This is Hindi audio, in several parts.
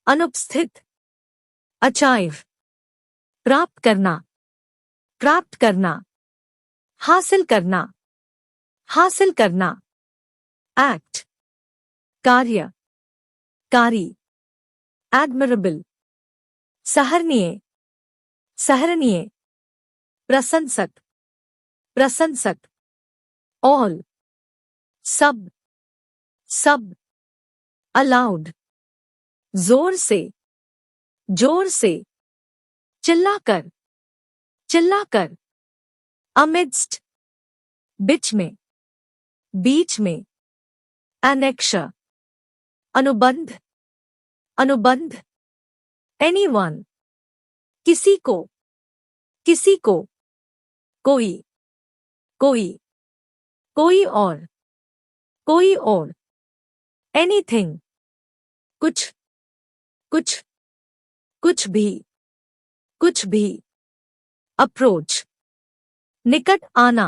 अनुपस्थित, अचाइव, प्राप्त करना, प्राप्त करना, हासिल करना, हासिल करना, एक्ट, कार्य, कारी, एडमिरेबल, सहरणीय, सहरणीय, प्रशंसक, प्रशंसक, ऑल, सब, सब, अलाउड, जोर से, जोर से, चिल्लाकर, चिल्लाकर, अमिडस्ट, बीच में, बीच में, एनेक्शर, अनुबंध, अनुबंध, एनीवन, किसी को, किसी को, कोई, कोई, कोई और, कोई और, एनीथिंग, कुछ, कुछ, कुछ भी, कुछ भी, अप्रोच, निकट आना,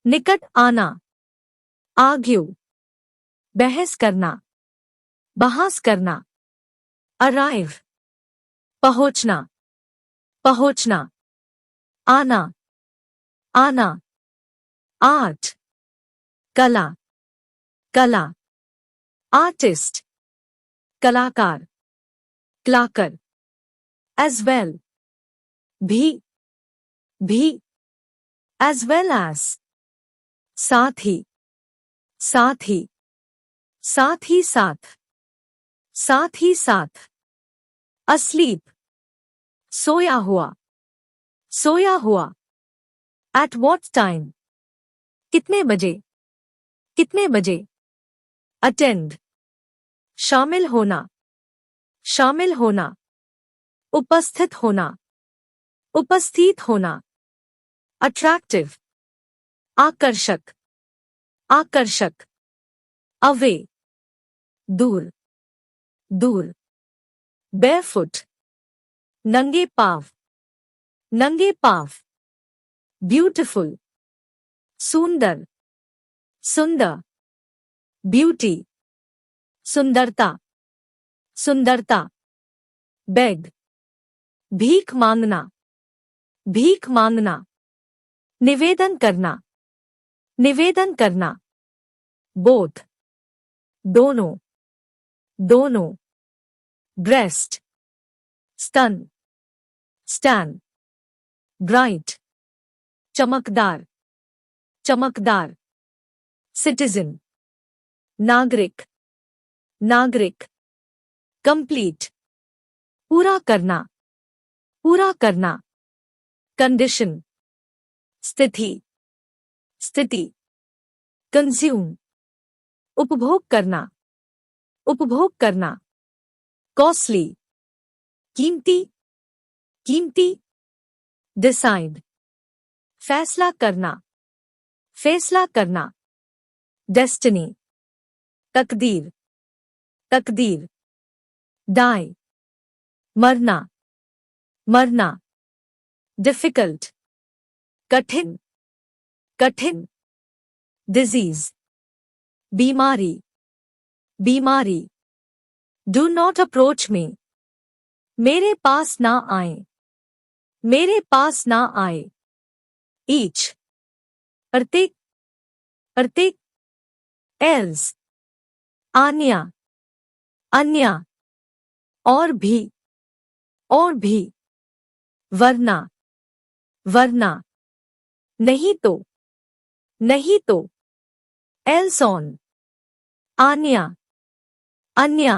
निकट आना, आर्ग्यू, बहस करना, बहस करना, अराइव, पहुंचना, पहुंचना, आना, आना, आर्ट, कला, कला, आर्टिस्ट, कलाकार, क्लाकर, एज वेल, भी, भी, एज वेल एज, साथ ही, साथ ही, साथ ही साथ, साथ ही साथ, अस्लीप, सोया हुआ, सोया हुआ, एट वॉट टाइम, कितने बजे, कितने बजे, अटेंड, शामिल होना, शामिल होना, उपस्थित होना, उपस्थित होना, अट्रैक्टिव, आकर्षक, आकर्षक, अवे, दूर, दूर, बेयरफुट, नंगे पाव, नंगे पाव, ब्यूटिफुल, सुंदर, सुंदर, ब्यूटी, सुंदरता, सुंदरता, बेग, भीख मांगना, भीख मांगना, निवेदन करना, निवेदन करना, बोथ, दोनों, दोनों, ब्रेस्ट, स्तन, स्टैन, ब्राइट, चमकदार, चमकदार, सिटीजन, नागरिक, नागरिक, कंप्लीट, पूरा करना, पूरा करना, कंडीशन, स्थिति, स्थिति, कंज्यूम, उपभोग करना, उपभोग करना, कॉस्टली, कीमती, कीमती, डिसाइड, फैसला करना, फैसला करना, डेस्टिनी, तकदीर, तकदीर, डाई, मरना, मरना, डिफिकल्ट, कठिन, कठिन, डिजीज, बीमारी, बीमारी, डू नॉट अप्रोच मी, मेरे पास ना आए, मेरे पास ना आए, ईच, प्रत्येक, प्रत्येक, एल्स, अन्य, अन्य, और भी, और भी, वरना, वरना, नहीं तो, नहीं तो, एल्स ऑन, अन्य, अन्य,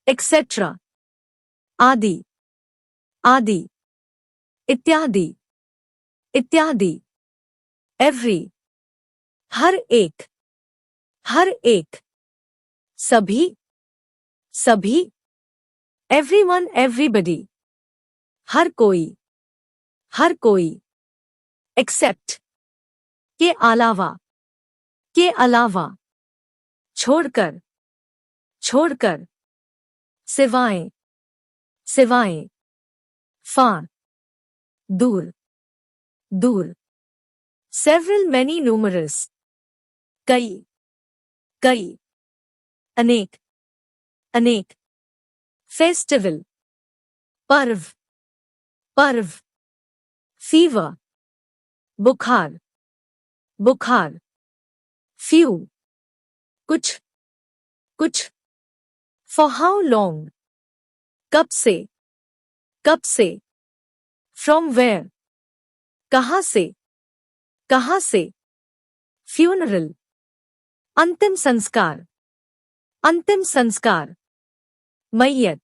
एक्सेट्रा, आदि, आदि, इत्यादि, इत्यादि, एवरी, हर एक, हर एक, सभी, सभी, एवरीवन, एवरीबडी, हर कोई, हर कोई, एक्सेप्ट, के अलावा, के अलावा, छोड़कर, छोड़कर, सिवाय, सिवाय, फार, दूर, दूर, सेवरल, मैनी, न्यूमरस, कई, कई, अनेक, अनेक, फेस्टिवल, पर्व, पर्व। फीवर, बुखार, बुखार। फ्यू, कुछ, कुछ। फॉर हाउ लॉन्ग, कब से, कब से। फ्रॉम वेयर, कहाँ से, कहाँ से। फ्यूनरल, अंतिम संस्कार, अंतिम संस्कार। मैयत,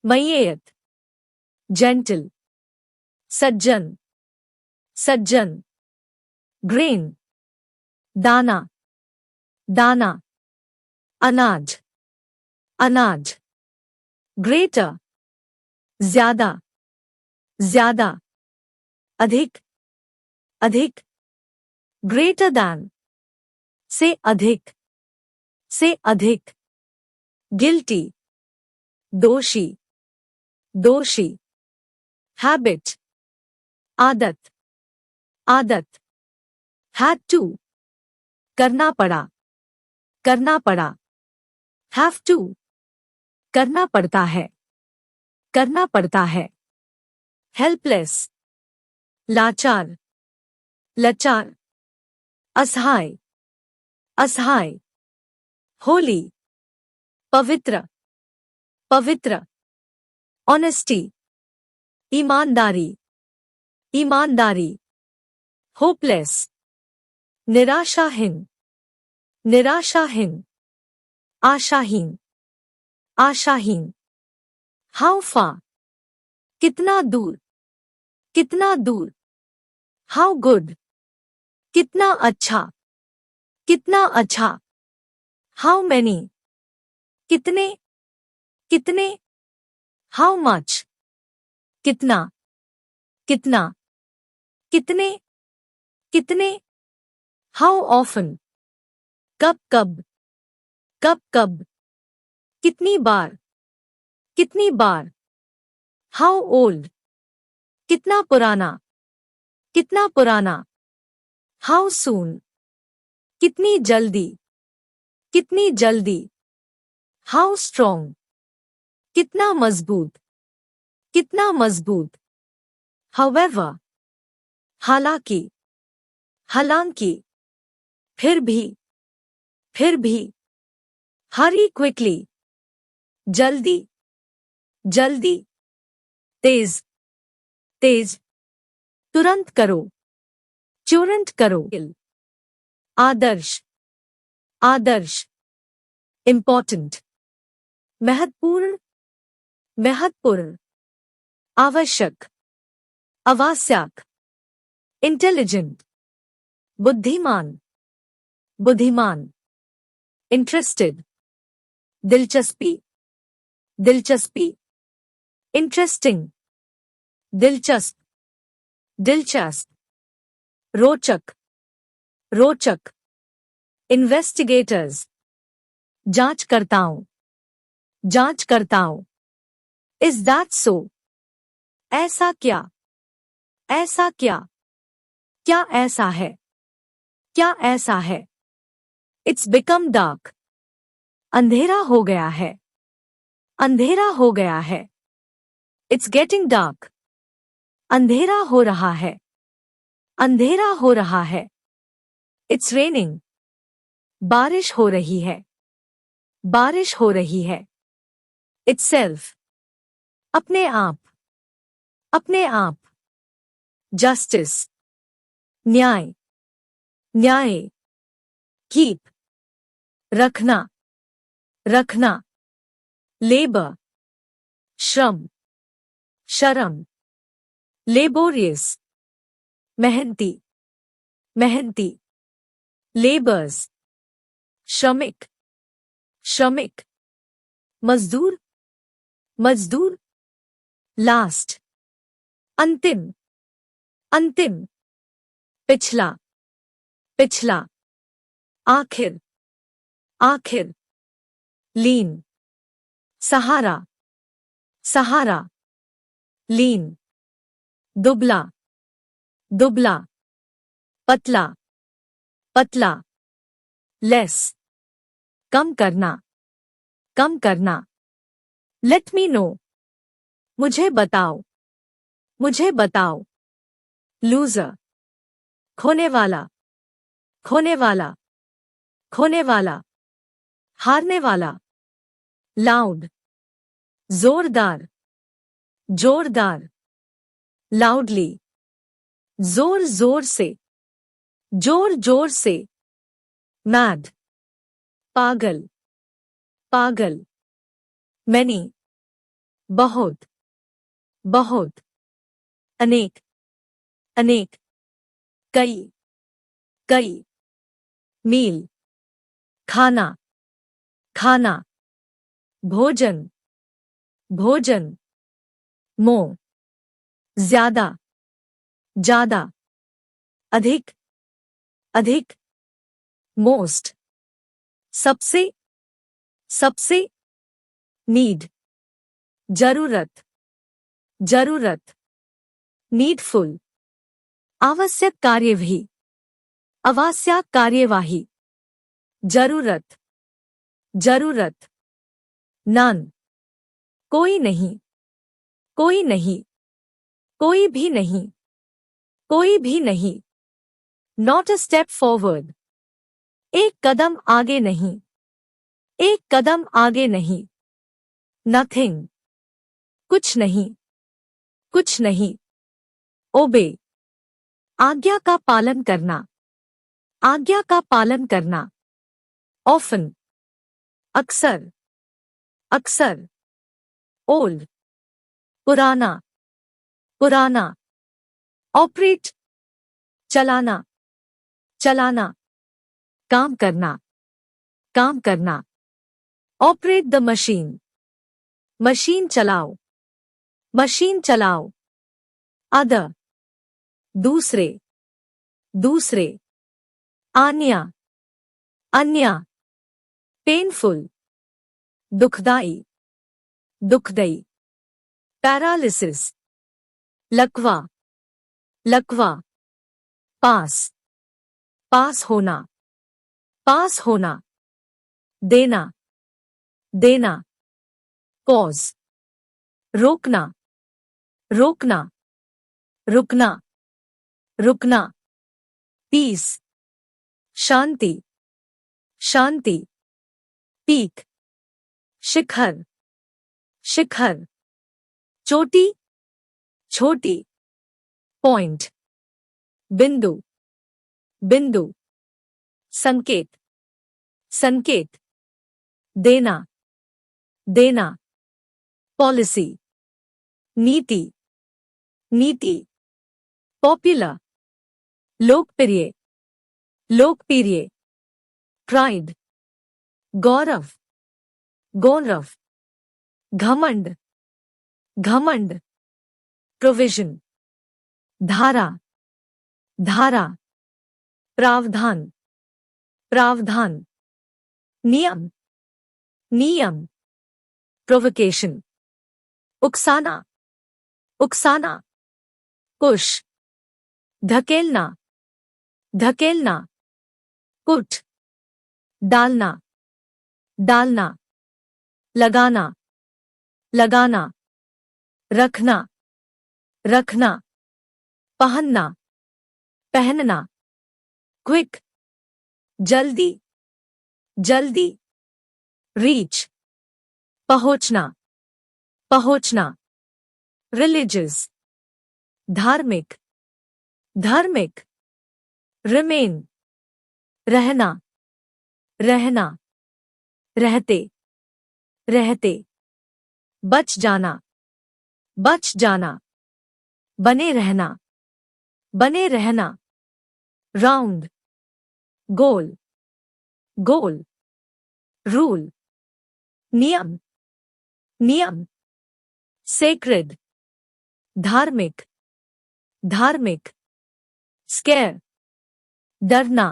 मैयत। जेंटल, सज्जन, सज्जन। ग्रेन, दाना, दाना। अनाज, अनाज। ग्रेटर, ज्यादा, ज्यादा। अधिक, अधिक। ग्रेटर दैन, से अधिक, से अधिक। गिल्टी, दोषी, दोषी। हैबिट, आदत, आदत। हैड टू, करना पड़ा, करना पड़ा। हैव टू, करना पड़ता है, करना पड़ता है। हेल्पलेस, लाचार, लाचार। असहाय, असहाय। होली, पवित्र, पवित्र। ऑनेस्टी, ईमानदारी, ईमानदारी। होपलेस, निराशाहीन, निराशाहीन। आशाहीन, आशाहीन। हाउ फार, कितना दूर, कितना दूर। हाउ गुड, कितना अच्छा, कितना अच्छा। हाउ मैनी, कितने, कितने। हाउ मच, कितना, कितना। कितने, कितने। हाउ ऑफन, कब कब, कब कब। कितनी बार, कितनी बार। हाउ ओल्ड, कितना पुराना, कितना पुराना। हाउ सून, कितनी जल्दी, कितनी जल्दी। हाउ स्ट्रॉन्ग, कितना मजबूत, कितना मजबूत। हाउएवर, हालांकि, हालांकि। फिर भी, फिर भी। हरी क्विकली, जल्दी, जल्दी। तेज, तेज। तुरंत करो, तुरंत करो। आदर्श, आदर्श। इम्पोर्टेंट, महत्वपूर्ण, महत्वपूर्ण। आवश्यक, आवश्यक। इंटेलिजेंट, बुद्धिमान, बुद्धिमान। इंटरेस्टेड, दिलचस्पी, दिलचस्पी। इंटरेस्टिंग, दिलचस्प, दिलचस्प। रोचक, रोचक। इन्वेस्टिगेटर्स, जांचकर्ताओं, जांचकर्ताओं। इज दैट सो, ऐसा क्या, ऐसा क्या। क्या ऐसा है, क्या ऐसा है। इट्स बिकम डार्क, अंधेरा हो गया है, अंधेरा हो गया है। इट्स गेटिंग डार्क, अंधेरा हो रहा है, अंधेरा हो रहा है। इट्स रेनिंग, बारिश हो रही है, बारिश हो रही है। इटसेल्फ, अपने आप, अपने आप। जस्टिस, न्याय, न्याय। कीप, रखना, रखना। लेबर, श्रम, शर्म। लेबोरियस, मेहनती, मेहनती। लेबर्स, श्रमिक, श्रमिक। मजदूर, मजदूर। लास्ट, अंतिम, अंतिम। पिछला, पिछला। आखिर, आखिर। लीन, सहारा, सहारा। लीन, दुबला, दुबला। पतला, पतला। लेस, कम करना, कम करना। लेट मी नो, मुझे बताओ, मुझे बताओ। लूजर, खोने वाला, खोने वाला, खोने वाला। हारने वाला। लाउड, जोरदार, जोरदार। लाउडली, जोर जोर से, जोर जोर से। मैड, पागल, पागल। मैनी, बहुत, बहुत। अनेक, अनेक। कई, कई। मील, खाना, खाना। भोजन, भोजन। मोर, ज्यादा, ज्यादा। अधिक, अधिक। मोस्ट, सबसे, सबसे। नीड, जरूरत, जरूरत। नीडफुल, आवश्यक कार्यवाही, आवश्यक कार्यवाही। जरूरत, जरूरत। नन, कोई नहीं, कोई नहीं, कोई भी नहीं, कोई भी नहीं। नॉट अ स्टेप फॉरवर्ड, एक कदम आगे नहीं, एक कदम आगे नहीं। नथिंग, कुछ नहीं, कुछ नहीं। ओबे, आज्ञा का पालन करना, आज्ञा का पालन करना। ऑफन, अक्सर, अक्सर। ओल्ड, पुराना, पुराना। ऑपरेट, चलाना, चलाना। काम करना, काम करना। ऑपरेट द मशीन, मशीन चलाओ, मशीन चलाओ। अदर, दूसरे, दूसरे। अन्य, अन्य। पेनफुल, दुखदाई, दुखदाई। पैरालिसिस, लकवा, लकवा। पास, पास होना, पास होना। देना, देना। पॉज, रोकना, रोकना। रुकना, रुकना। पीस, शांति, शांति। पीक, शिखर, शिखर। चोटी, छोटी। पॉइंट, बिंदु, बिंदु। संकेत, संकेत। देना, देना। पॉलिसी, नीति, नीति। पॉपुलर, लोकप्रिय, लोकप्रिय। प्राइड, गौरव, गौरव। घमंड, घमंड। प्रोविजन, धारा, धारा। प्रावधान, प्रावधान। नियम, नियम। प्रोवोकेशन, उकसाना, उकसाना। पुश, धकेलना, धकेलना। पुट, डालना, डालना। लगाना, लगाना। रखना, रखना। पहनना, पहनना। क्विक, जल्दी, जल्दी। रीच, पहुंचना, पहुंचना। रिलीजियस, धार्मिक, धार्मिक। रिमेन, रहना, रहना। रहते, रहते। बच जाना, बच जाना। बने रहना, बने रहना। राउंड, गोल, गोल। रूल, नियम, नियम। सेक्रेड, धार्मिक, धार्मिक। स्केयर, डरना,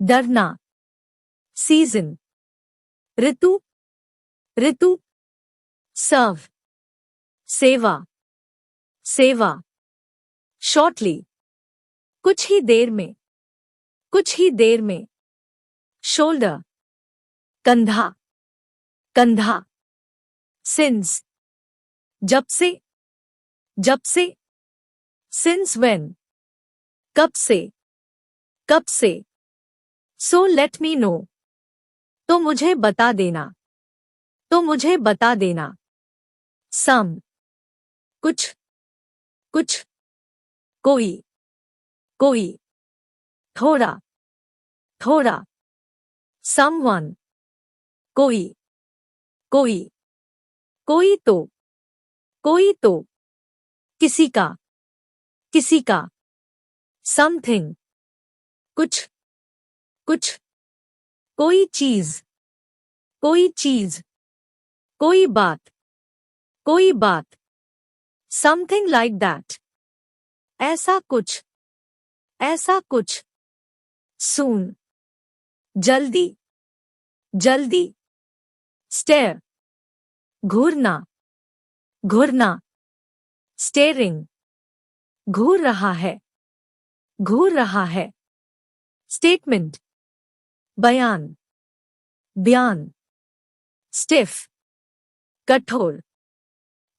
डरना। सीजन, ऋतु, ऋतु। सर्व, सेवा, सेवा। शॉर्टली, कुछ ही देर में, कुछ ही देर में। शोल्डर, कंधा, कंधा। since जब से, जब से, since when कब से, कब से, so let me know तो मुझे बता देना, तो मुझे बता देना, some कुछ, कुछ, कोई, कोई, थोड़ा, थोड़ा, someone कोई, कोई, कोई तो, कोई तो, किसी का, किसी का, समथिंग कुछ, कुछ, कोई चीज, कोई चीज, कोई बात, कोई बात, समथिंग लाइक दैट, ऐसा कुछ, ऐसा कुछ, सून जल्दी, जल्दी, स्टेयर घूरना, घूरना, स्टेरिंग घूर रहा है, घूर रहा है, स्टेटमेंट बयान, बयान, स्टिफ कठोर,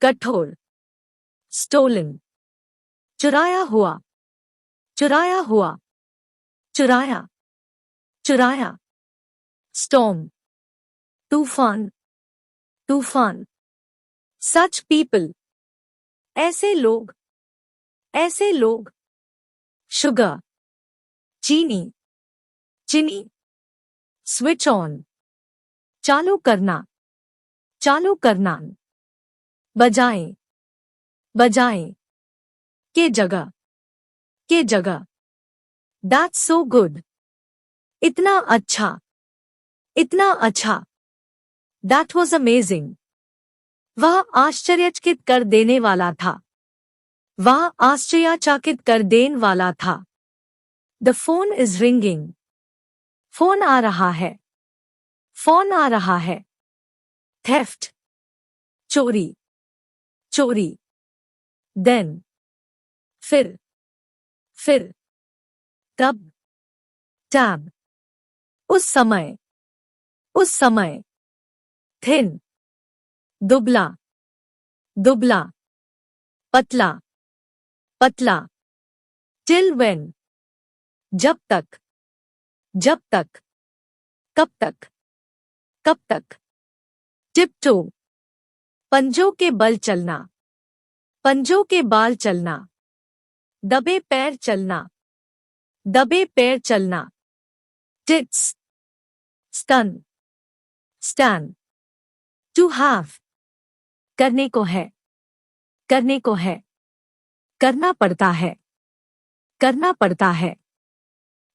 कठोर, स्टोलन चुराया हुआ, चुराया हुआ, चुराया, चुराया, स्टॉर्म तूफान, तूफान, सच पीपल ऐसे लोग, ऐसे लोग, शुगर चीनी, चीनी, स्विच ऑन चालू करना, चालू करना, बजाएं, बजाएं, के जगह, के जगह, दैट्स सो गुड इतना अच्छा, इतना अच्छा, दैट वॉज अमेजिंग वह आश्चर्यचकित कर देने वाला था, वह आश्चर्यचकित कर देने वाला था, the phone is ringing phone आ रहा है, फोन आ रहा है, थेफ्ट चोरी, चोरी, देन फिर, फिर, तब, टैब उस समय, उस समय, थिन दुबला, दुबला, पतला, पतला, टिल व्हेन जब तक, जब तक, कब तक, कब तक, टिपटो पंजों के बल चलना, पंजों के बाल चलना, दबे पैर चलना, दबे पैर चलना, टिट्स स्तन, स्टैंड, टू हैव करने को है, करने को है, करना पड़ता है, करना पड़ता है,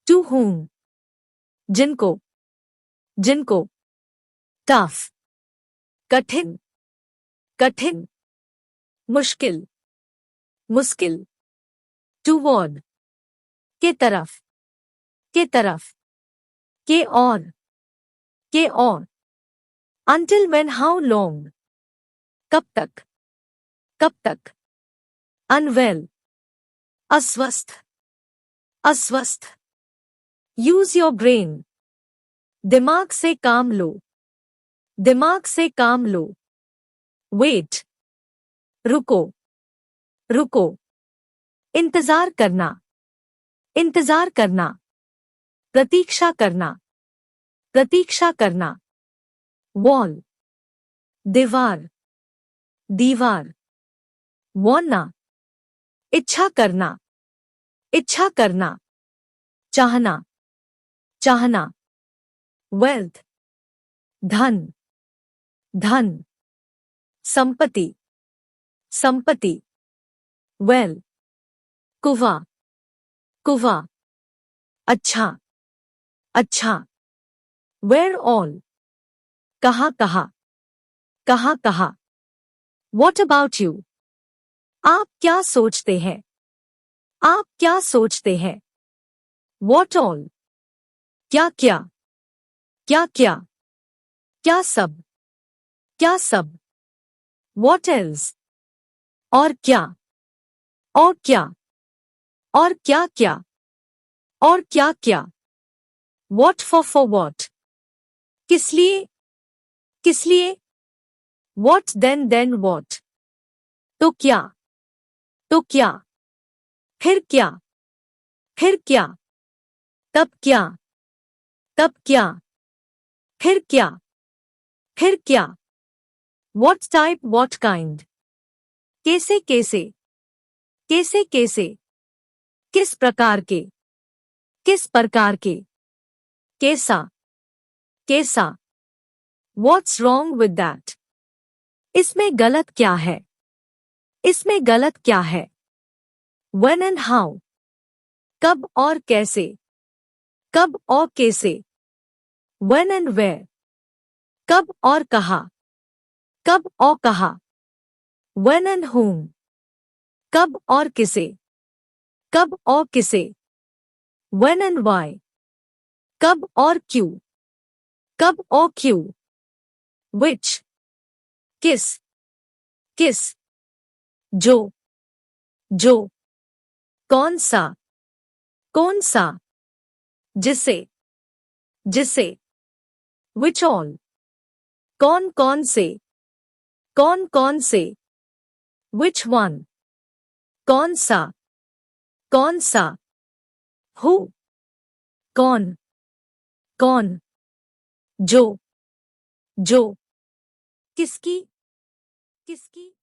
टू whom जिनको, जिनको, टफ कठिन, कठिन, मुश्किल, मुश्किल, टूवर्ड के तरफ, के तरफ, के और, के और, until when how long कब तक, कब तक, unwell अस्वस्थ, अस्वस्थ, use your brain दिमाग से काम लो, दिमाग से काम लो, wait रुको, रुको, इंतजार करना, इंतजार करना, प्रतीक्षा करना, प्रतीक्षा करना, वॉल दीवार, दीवार, वाना इच्छा करना, इच्छा करना, चाहना, चाहना, वेल्थ धन, धन, संपत्ति, संपत्ति, वेल कुवा, कुवा, अच्छा, अच्छा, वेयर ऑल कहाँ कहाँ, कहाँ कहाँ, वॉट अबाउट यू आप क्या सोचते हैं, आप क्या सोचते हैं, वॉट ऑल क्या क्या, क्या क्या, क्या सब, क्या सब, वॉट एल्स और क्या, और क्या, और क्या क्या, और क्या क्या, वॉट फॉर वॉट किस लिए, किस लिए, What then what? तो क्या? तो क्या? फिर क्या? फिर क्या? तब क्या? तब क्या? फिर क्या? फिर क्या? What type what kind? कैसे कैसे? कैसे कैसे? किस प्रकार के? किस प्रकार के? कैसा? कैसा? What's wrong with that? इसमें गलत क्या है? इसमें गलत क्या है? When and how? कब और कैसे? कब और कैसे? When and where? कब और कहा? कब और कहा? When and whom? कब और किसे? कब और किसे? When and why? कब और क्यों? कब और क्यों? Which? किस? किस? जो? जो? कौन सा? कौन सा? जिसे? जिसे? Which all? कौन कौन से? कौन कौन से? Which one? कौन सा? कौन सा? Who? कौन? कौन? जो? जो? किसकी? किसकी?